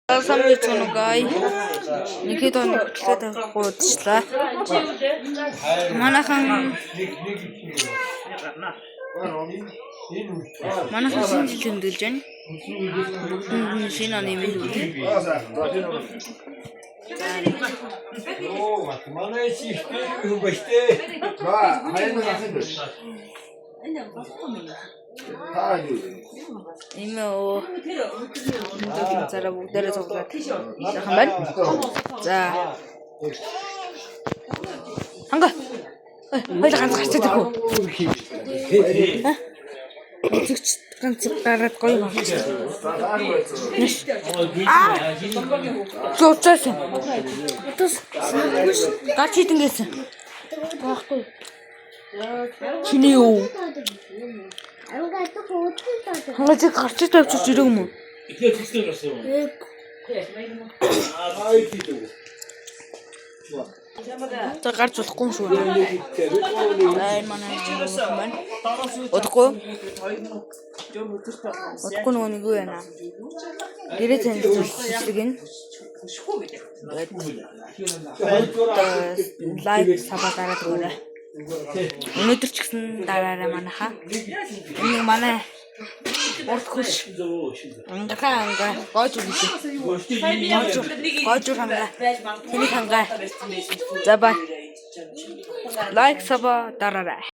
Самбицунугай Никитоны хөтлөд тавьчихлаа. Манайхан шинэ жил тэмдэглэж байна. Шинэ оны мэндүүд. Имэо цара бүгдээрээ цуглаад яхан байна. За. Ханга. Хоёул ганц гарч идэх үү? Үзэгч ганц гараад гоё байна. Зоцсон. Гарч идэнгээс. Баггүй. Чиний юу? Хангаж гарч тавьчих ирэх юм уу? Ихээ төсөл гарсан юм. За гарч болохгүй юм шүү. Манай байна. Удахгүй нөгөө нэг юу байна. Гэрээ танилцуулдаг энэ. Лайк сабаа дараад өгөөрэй. Өнөөдөр ч гэсэн дараарай манайхаа. Энэ манай урд хөш. Ангаа гооч үгүй. Гооч хангаа. Тэний хангаа. За бай. Лайк сабаа дараарай.